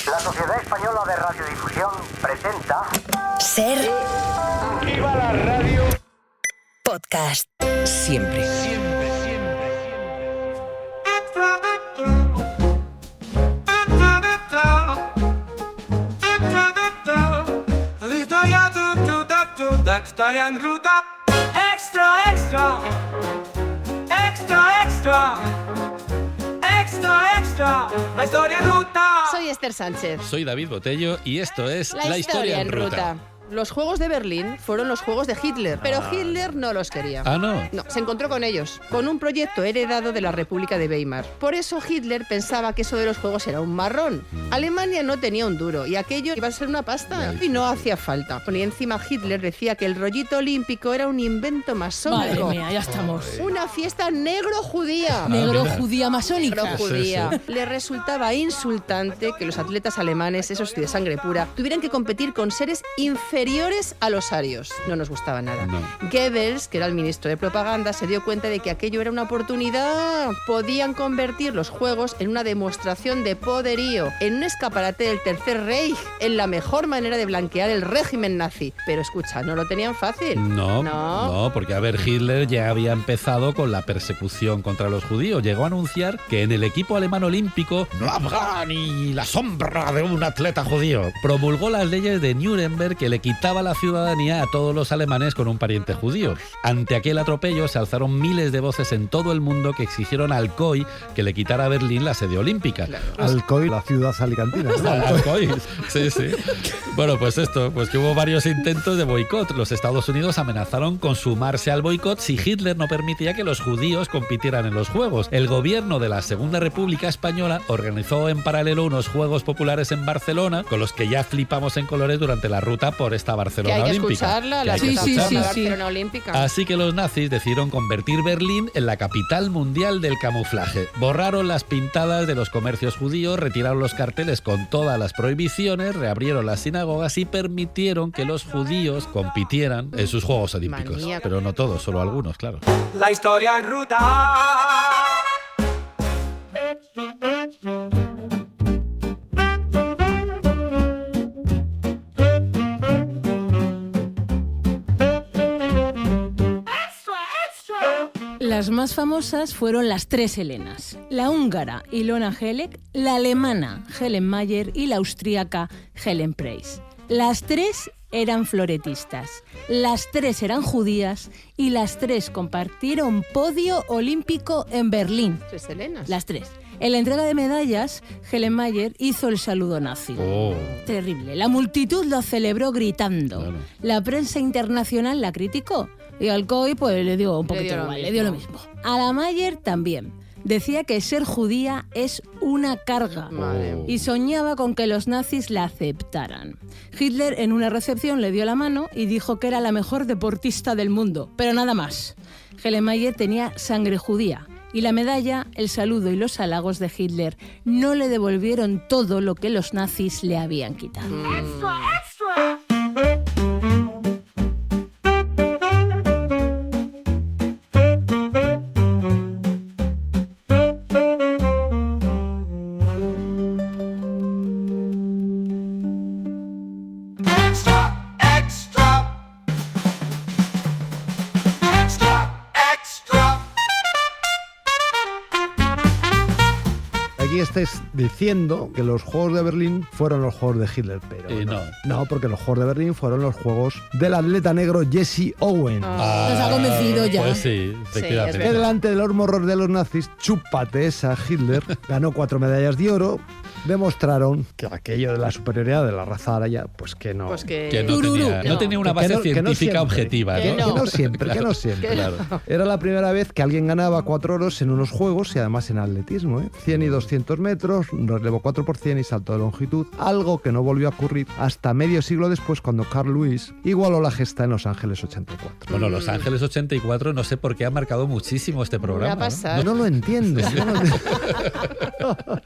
La Sociedad Española de Radiodifusión presenta... Ser... ¡Viva la radio! Podcast. Siempre. Historia en ruta. Extra, extra. Extra, extra. Extra, extra. La historia en ruta. Soy Esther Sánchez. Soy David Botello y esto es La historia en ruta. Los Juegos de Berlín fueron los Juegos de Hitler, pero Hitler no los quería. Ah, ¿no? No, se encontró con ellos, con un proyecto heredado de la República de Weimar. Por eso Hitler pensaba que eso de los Juegos era un marrón. Alemania no tenía un duro y aquello iba a ser una pasta y no hacía falta. Y encima Hitler decía que el rollito olímpico era un invento masónico. Madre mía, ya estamos. Una fiesta negro-judía. Negro-judía masónica. Negro-judía. Le resultaba insultante que los atletas alemanes, esos de sangre pura, tuvieran que competir con seres inferiores a los arios. No nos gustaba nada. No. Goebbels, que era el ministro de propaganda, se dio cuenta de que aquello era una oportunidad. Podían convertir los juegos en una demostración de poderío, en un escaparate del Tercer Reich, en la mejor manera de blanquear el régimen nazi. Pero escucha, no lo tenían fácil. No, porque a ver, Hitler ya había empezado con la persecución contra los judíos. Llegó a anunciar que en el equipo alemán olímpico no habrá ni la sombra de un atleta judío. Promulgó las leyes de Nuremberg que le quitaba la ciudadanía a todos los alemanes con un pariente judío. Ante aquel atropello se alzaron miles de voces en todo el mundo que exigieron al COI que le quitara a Berlín la sede olímpica. Claro. Alcoy, la ciudad alicantina, ¿no? Alcoy, sí. Bueno, pues que hubo varios intentos de boicot. Los Estados Unidos amenazaron con sumarse al boicot si Hitler no permitía que los judíos compitieran en los Juegos. El gobierno de la Segunda República Española organizó en paralelo unos Juegos Populares en Barcelona, con los que ya flipamos en colores durante la ruta por esta Barcelona que hay que olímpica. escucharla, la Barcelona olímpica. Así que los nazis decidieron convertir Berlín en la capital mundial del camuflaje. Borraron las pintadas de los comercios judíos, retiraron los carteles con todas las prohibiciones, reabrieron las sinagogas y permitieron que los judíos compitieran en sus Juegos Olímpicos. Manía. Pero no todos, solo algunos, claro. La historia en ruta. Las más famosas fueron las tres Helenas. La húngara Ilona Helek, la alemana Helen Mayer y la austríaca Helen Preis. Las tres eran floretistas, las tres eran judías y las tres compartieron podio olímpico en Berlín. Tres Helenas. Las tres. En la entrega de medallas, Helen Mayer hizo el saludo nazi. Oh. Terrible. La multitud lo celebró gritando. Claro. La prensa internacional la criticó. Y al COI pues le dio un poquito igual, le dio lo mismo. A la Mayer también. Decía que ser judía es una carga. Madre mía. Y soñaba con que los nazis la aceptaran. Hitler en una recepción le dio la mano y dijo que era la mejor deportista del mundo. Pero nada más. Helen Mayer tenía sangre judía. Y la medalla, el saludo y los halagos de Hitler no le devolvieron todo lo que los nazis le habían quitado. Extra, extra. Extra, extra. Aquí estáis diciendo que los Juegos de Berlín fueron los Juegos de Hitler, pero no. No, porque los Juegos de Berlín fueron los Juegos del atleta negro Jesse Owens. Nos ha convencido ya. Pues sí, efectivamente. Que delante del horror de los nazis, chúpate esa Hitler, ganó 4 medallas de oro. Demostraron que aquello de la superioridad de la raza aria, pues que no. Pues Que que... no tenía una base Que no científica siempre. objetiva, Que ¿no? no. Que no siempre. Claro. Era la primera vez que alguien ganaba 4 oros en unos juegos y además en atletismo, ¿eh? 100 y 200 metros, relevo 4% y salto de longitud, algo que no volvió a ocurrir hasta medio siglo después cuando Carl Lewis igualó la gesta en Los Ángeles 84. Bueno, Los Ángeles 84 no sé por qué ha marcado muchísimo este programa. ¿Qué ha ¿no? pasado? No lo entiendo.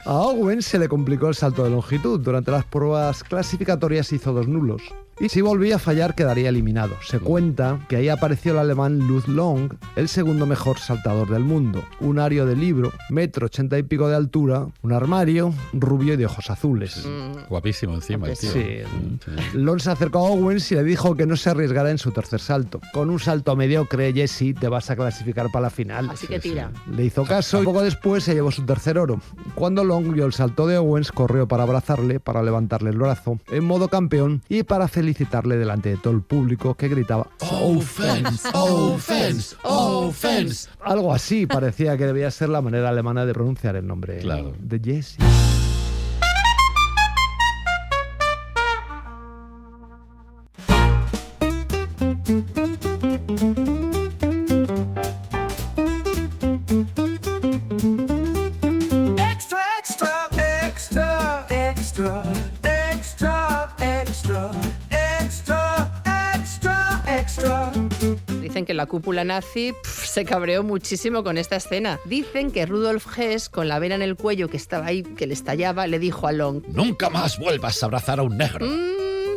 A Owens se le complicó el salto de longitud. Durante las pruebas clasificatorias hizo 2 nulos. y si volvía a fallar quedaría eliminado. Se cuenta que ahí apareció el alemán Lutz Long, el segundo mejor saltador del mundo. Un ario de libro, 1,80 m y pico de altura, un armario, rubio y de ojos azules. Guapísimo encima, el tío. Sí. Long se acercó a Owens y le dijo que no se arriesgara en su tercer salto. Con un salto mediocre, Jesse, te vas a clasificar para la final. Así que tira. Le hizo caso y poco después se llevó su tercer oro. Cuando Long vio el salto de Owens, corrió para abrazarle, para levantarle el brazo, en modo campeón y para felicitarle delante de todo el público que gritaba "Offense, offense, offense". Algo así parecía que debía ser la manera alemana de pronunciar el nombre de Jesse. Dicen que la cúpula nazi se cabreó muchísimo con esta escena. Dicen que Rudolf Hess, con la vena en el cuello que estaba ahí, que le estallaba, le dijo a Long: "Nunca más vuelvas a abrazar a un negro".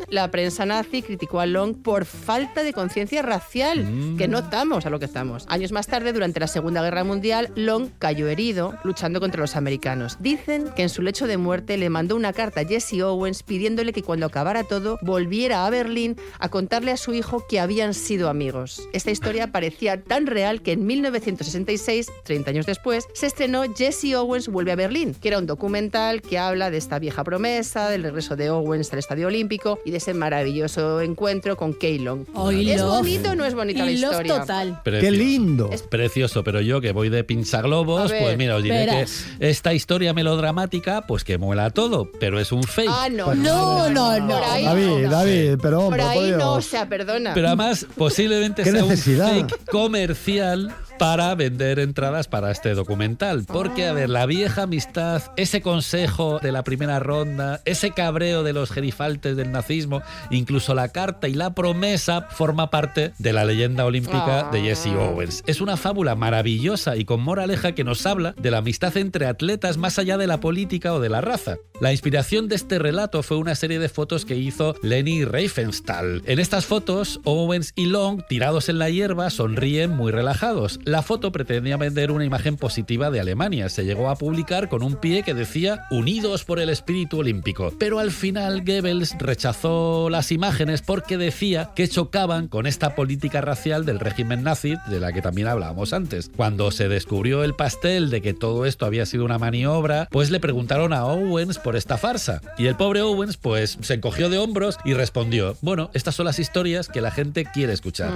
La prensa nazi criticó a Long por falta de conciencia racial, que no estamos a lo que estamos. Años más tarde, durante la Segunda Guerra Mundial, Long cayó herido luchando contra los americanos. Dicen que en su lecho de muerte le mandó una carta a Jesse Owens pidiéndole que cuando acabara todo volviera a Berlín a contarle a su hijo que habían sido amigos. Esta historia parecía tan real que en 1966, 30 años después, se estrenó Jesse Owens vuelve a Berlín, que era un documental que habla de esta vieja promesa, del regreso de Owens al Estadio Olímpico y de ese maravilloso encuentro con Kay Long. ¿Es bonito o no es bonita la historia? Total. ¡Qué lindo! Es precioso, pero yo que voy de pinchaglobos, pues mira, os diré que esta historia melodramática, pues que muela todo, pero es un fake. No. Por ahí, David, pero por ahí no, o sea, perdona. Pero además, posiblemente sea necesidad? un fake comercial para vender entradas para este documental. Porque, a ver, la vieja amistad, ese consejo de la primera ronda, ese cabreo de los gerifaltes del nazismo, incluso la carta y la promesa forma parte de la leyenda olímpica de Jesse Owens. Es una fábula maravillosa y con moraleja que nos habla de la amistad entre atletas más allá de la política o de la raza. La inspiración de este relato fue una serie de fotos que hizo Leni Riefenstahl. En estas fotos, Owens y Long, tirados en la hierba, sonríen muy relajados. La foto pretendía vender una imagen positiva de Alemania. Se llegó a publicar con un pie que decía "Unidos por el espíritu olímpico". Pero al final Goebbels rechazó las imágenes porque decía que chocaban con esta política racial del régimen nazi de la que también hablábamos antes. Cuando se descubrió el pastel de que todo esto había sido una maniobra, pues le preguntaron a Owens por esta farsa. Y el pobre Owens pues se encogió de hombros y respondió: "Bueno, estas son las historias que la gente quiere escuchar".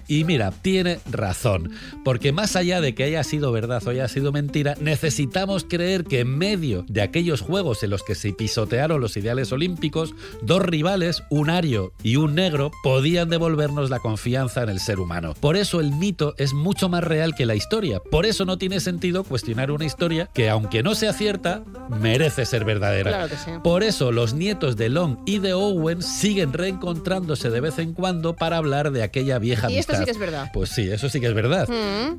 Y mira, tiene razón, porque más allá de que haya sido verdad o haya sido mentira, necesitamos creer que en medio de aquellos juegos en los que se pisotearon los ideales olímpicos, dos rivales, un ario y un negro, podían devolvernos la confianza en el ser humano. Por eso el mito es mucho más real que la historia. Por eso no tiene sentido cuestionar una historia que, aunque no sea cierta, merece ser verdadera. Claro que sí. Por eso los nietos de Long y de Owens siguen reencontrándose de vez en cuando para hablar de aquella vieja amistad. Y esto sí que es verdad. Pues sí, eso sí que es verdad.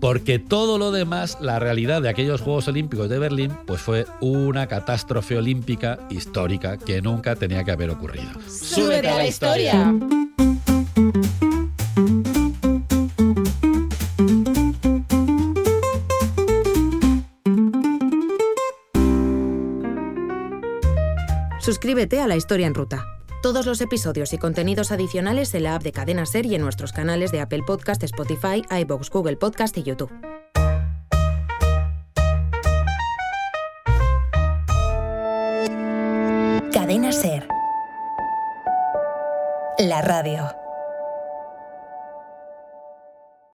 Porque todo lo demás, la realidad de aquellos Juegos Olímpicos de Berlín, pues fue una catástrofe olímpica histórica que nunca tenía que haber ocurrido. ¡Súbete a la historia! Suscríbete a La Historia en Ruta. Todos los episodios y contenidos adicionales en la app de Cadena Ser y en nuestros canales de Apple Podcast, Spotify, iVoox, Google Podcast y YouTube. Cadena Ser. La radio.